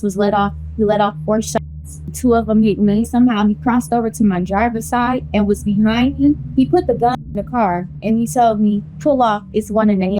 was let off. He let off 4 shots. 2 of them hit me. Somehow he crossed over to my driver's side and was behind me. He put the gun in the car and he told me, "Pull off. It's 1 a.m."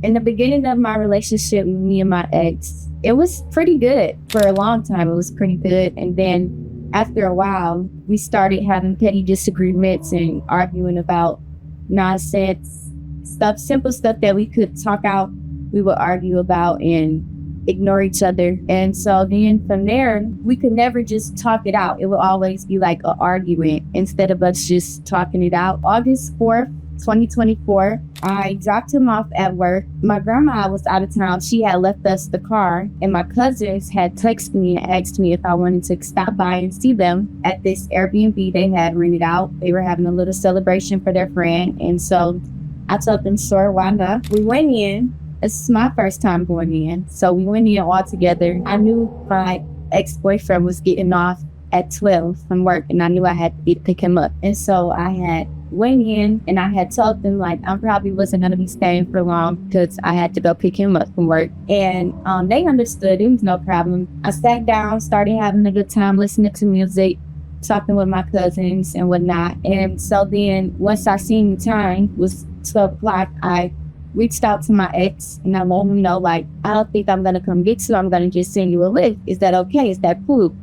In the beginning of my relationship with me and my ex, it was pretty good. For a long time, it was pretty good. And then after a while, we started having petty disagreements and arguing about nonsense stuff, simple stuff that we could talk out. We would argue about and ignore each other. And so then from there, we could never just talk it out. It would always be like an argument instead of us just talking it out. August 4th, 2024, I dropped him off at work. My grandma was out of town. She had left us the car, and my cousins had texted me and asked me if I wanted to stop by and see them at this Airbnb they had rented out. They were having a little celebration for their friend, and so I told them, sure, why not? We went in. It's my first time going in, so we went in all together. I knew my ex-boyfriend was getting off at 12 from work, and I knew I had to pick him up. And so I had went in and I had told them like I probably wasn't going to be staying for long because I had to go pick him up from work. And they understood. It was no problem. I sat down, started having a good time, listening to music, talking with my cousins and whatnot. And so then once I seen the time was 12 o'clock, I reached out to my ex and I let him know, like, I don't think I'm going to come get you. I'm going to just send you a lift. Is that okay? Is that cool?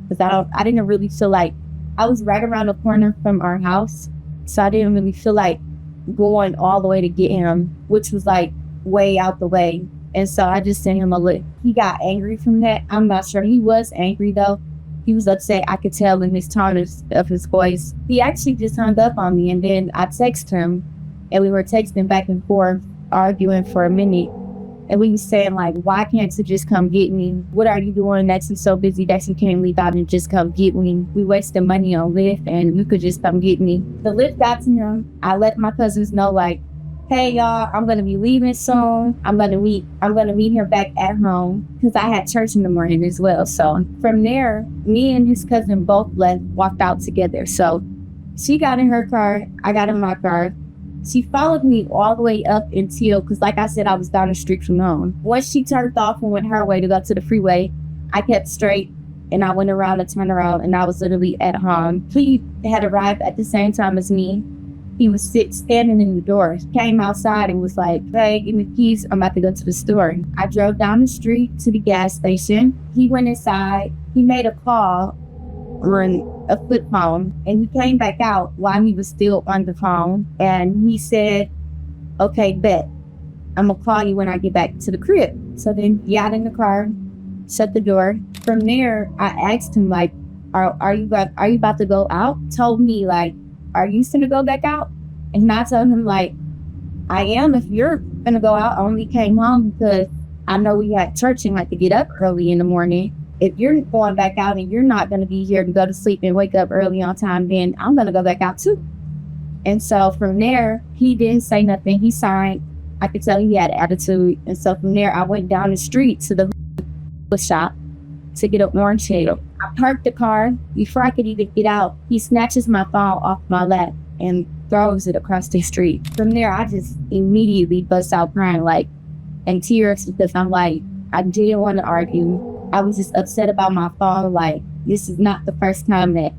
Because I didn't really feel like I was right around the corner from our house. So I didn't really feel like going all the way to get him, which was like way out the way. And so I just sent him a lift. He got angry from that. I'm not sure. He was angry though. He was upset. I could tell in his tone of his voice. He actually just hung up on me, and then I texted him and we were texting back and forth, arguing for a minute. And we were saying like, why can't you just come get me? What are you doing that you're so busy that you can't leave out and just come get me? We wasted money on Lyft and you could just come get me. The Lyft got to him. I let my cousins know like, hey y'all, I'm gonna be leaving soon. I'm gonna meet him back at home because I had church in the morning as well. So from there, me and his cousin both walked out together. So she got in her car, I got in my car. She followed me all the way up until, because like I said, I was down the street from home. Once she turned off and went her way to go to the freeway, I kept straight and I went around and turned around and I was literally at home. He had arrived at the same time as me. He was standing in the door, came outside and was like, hey, give me the keys. I'm about to go to the store. I drove down the street to the gas station. He went inside. He made a call on a flip phone, and he came back out while he was still on the phone, and he said, okay, bet, I'm gonna call you when I get back to the crib. So then he got in the car, shut the door. From there, I asked him like, are you about to go out? Told me like, are you gonna go back out? And I told him like, I am. If you're gonna go out, I only came home because I know we had church and like to get up early in the morning. If you're going back out and you're not going to be here to go to sleep and wake up early on time, then I'm going to go back out too. And so from there, he didn't say nothing. He signed. I could tell he had attitude. And so from there, I went down the street to the shop to get an orange hail. I parked the car. Before I could even get out, he snatches my phone off my lap and throws it across the street. From there, I just immediately bust out crying, like, in tears, because I'm like, I didn't want to argue. I was just upset about my phone. Like, this is not the first time that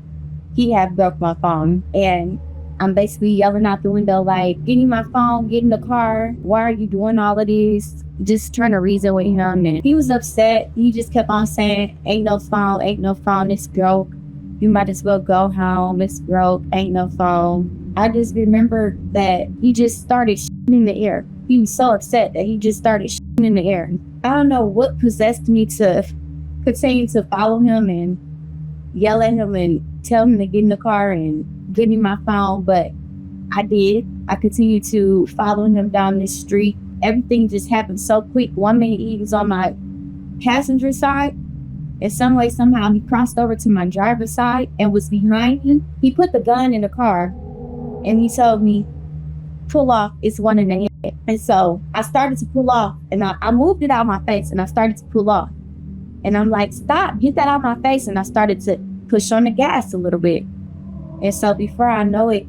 he had broke my phone. And I'm basically yelling out the window, like, give me my phone, get in the car. Why are you doing all of this? Just trying to reason with him. And he was upset. He just kept on saying, ain't no phone, it's broke. You might as well go home, it's broke, ain't no phone. I just remember that he just started shitting in the air. He was so upset that he just started shitting in the air. I don't know what possessed me to continue to follow him and yell at him and tell him to get in the car and give me my phone, but I did. I continued to follow him down this street. Everything just happened so quick. 1 minute he was on my passenger side, and some way, somehow, he crossed over to my driver's side and was behind me. He put the gun in the car, and he told me, pull off, it's 1 a.m. And so I started to pull off, and I moved it out of my face, and I started to pull off. And I'm like, stop, get that out of my face. And I started to push on the gas a little bit. And so before I know it,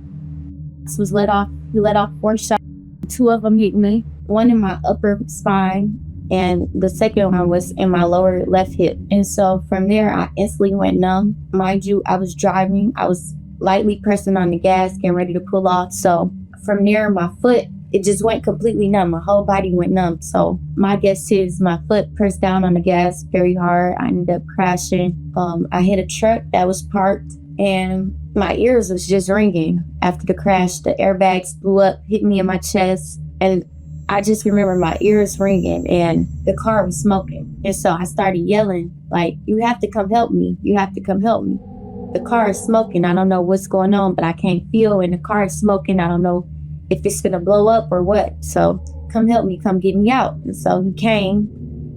he let off 4 shots. 2 of them hit me. one in my upper spine, and the second one was in my lower left hip. And so from there, I instantly went numb. Mind you, I was driving. I was lightly pressing on the gas, getting ready to pull off. So from there, my foot, it just went completely numb. My whole body went numb. So my guess is my foot pressed down on the gas very hard. I ended up crashing. I hit a truck that was parked, and my ears was just ringing after the crash. The airbags blew up, hit me in my chest, and I just remember my ears ringing, and the car was smoking. And so I started yelling, like, you have to come help me. You have to come help me. The car is smoking. I don't know what's going on, but I can't feel, and the car is smoking. I don't know if it's going to blow up or what. So come help me, come get me out. And so he came.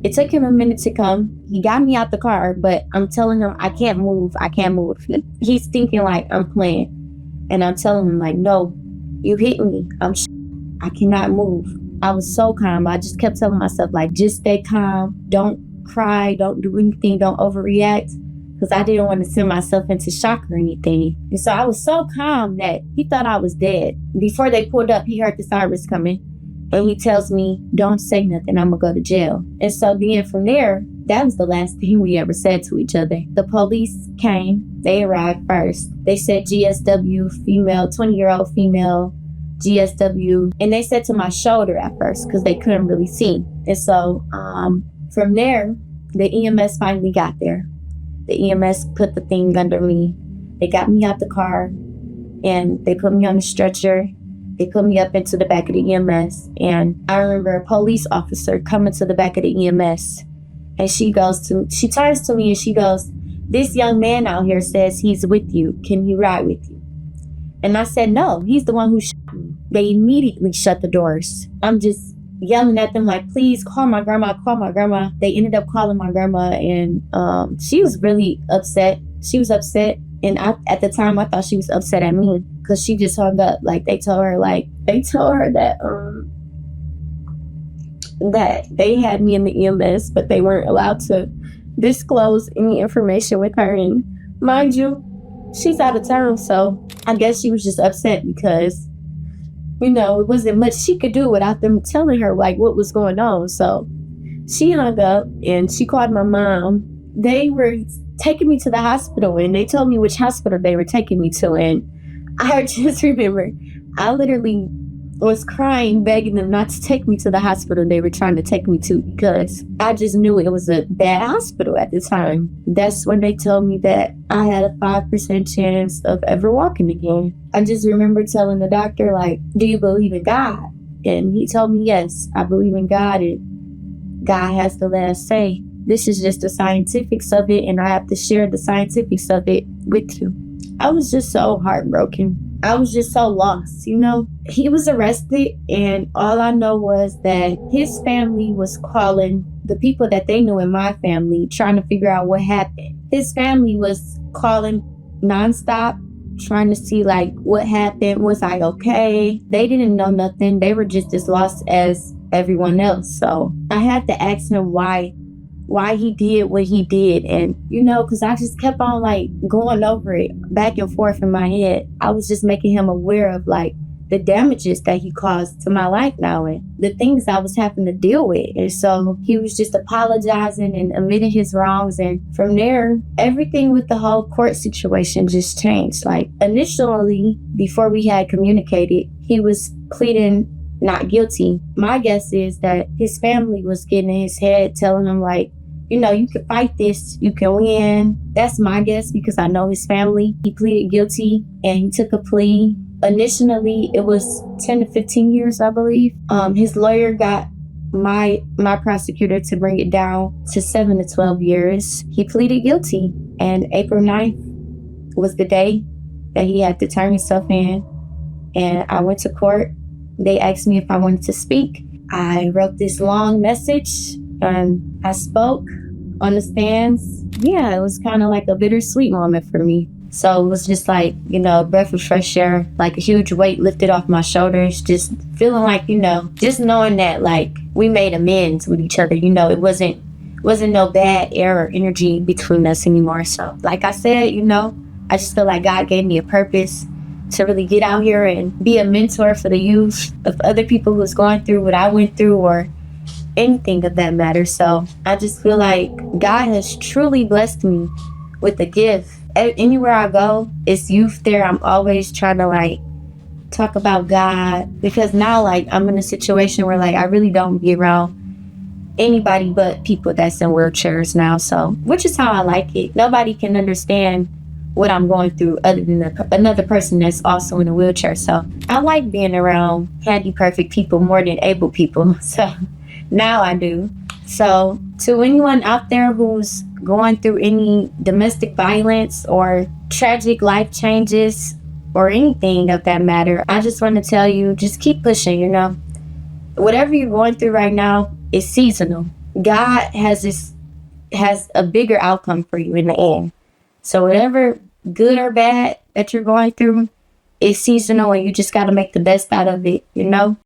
It took him a minute to come. He got me out the car, but I'm telling him, I can't move. I can't move. He's thinking like I'm playing. And I'm telling him like, no, you hit me. I cannot move. I was so calm. I just kept telling myself like, just stay calm. Don't cry. Don't do anything. Don't overreact. Because I didn't want to send myself into shock or anything. And so I was so calm that he thought I was dead. Before they pulled up, he heard the sirens coming. And he tells me, don't say nothing, I'm going to go to jail. And so then from there, that was the last thing we ever said to each other. The police came. They arrived first. They said GSW, female, 20-year-old female, GSW. And they said to my shoulder at first because they couldn't really see. And so from there, the EMS finally got there. The EMS put the thing under me. They got me out the car, and they put me on the stretcher. They put me up into the back of the EMS. And I remember a police officer coming to the back of the EMS. And she turns to me and she goes, this young man out here says he's with you. Can he ride with you? And I said, no, he's the one who shot me. They immediately shut the doors. I'm just yelling at them like, please call my grandma, call my grandma. They ended up calling my grandma, and she was really upset. She was upset. And at the time, I thought she was upset at me because she just hung up. Like, they told her that that they had me in the EMS, but they weren't allowed to disclose any information with her. And mind you, she's out of town, so I guess she was just upset because, you know, it wasn't much she could do without them telling her, like, what was going on. So she hung up, and she called my mom. They were taking me to the hospital, and they told me which hospital they were taking me to. And I just remember I literally was crying, begging them not to take me to the hospital they were trying to take me to, because I just knew it was a bad hospital at the time. That's when they told me that I had a 5% chance of ever walking again. I just remember telling the doctor, like, do you believe in God? And he told me, yes, I believe in God, and God has the last say. This is just the scientifics of it, and I have to share the scientifics of it with you. I was just so heartbroken. I was just so lost, you know? He was arrested, and all I know was that his family was calling the people that they knew in my family, trying to figure out what happened. His family was calling nonstop, trying to see, like, what happened. Was I okay? They didn't know nothing. They were just as lost as everyone else. So I had to ask him why he did what he did. And, you know, because I just kept on, like, going over it back and forth in my head. I was just making him aware of, like, the damages that he caused to my life now and the things I was having to deal with. And so he was just apologizing and admitting his wrongs. And from there, everything with the whole court situation just changed. Like, initially, before we had communicated, he was pleading not guilty. My guess is that his family was getting in his head, telling him, like, you know, you can fight this, you can win. That's my guess because I know his family. He pleaded guilty and he took a plea. Initially, it was 10 to 15 years, I believe. His lawyer got my prosecutor to bring it down to 7 to 12 years. He pleaded guilty, and April 9th was the day that he had to turn himself in. And I went to court. They asked me if I wanted to speak. I wrote this long message, and I spoke on the stands. Yeah, it was kind of like a bittersweet moment for me. So it was just like, you know, a breath of fresh air, like a huge weight lifted off my shoulders, just feeling like, you know, just knowing that, like, we made amends with each other. You know, it wasn't no bad air or energy between us anymore. So like I said, you know, I just feel like God gave me a purpose to really get out here and be a mentor for the youth of other people who's going through what I went through or anything of that matter. So I just feel like God has truly blessed me with a gift. Anywhere I go, it's youth there. I'm always trying to like talk about God, because now like I'm in a situation where like I really don't be around anybody but people that's in wheelchairs now. So, which is how I like it. Nobody can understand what I'm going through other than another person that's also in a wheelchair. So I like being around handy perfect people more than able people. So now I do. So to anyone out there who's going through any domestic violence or tragic life changes or anything of that matter, I just want to tell you, just keep pushing, you know. Whatever you're going through right now is seasonal. God has a bigger outcome for you in the end. So whatever good or bad that you're going through is seasonal, and you just got to make the best out of it, you know?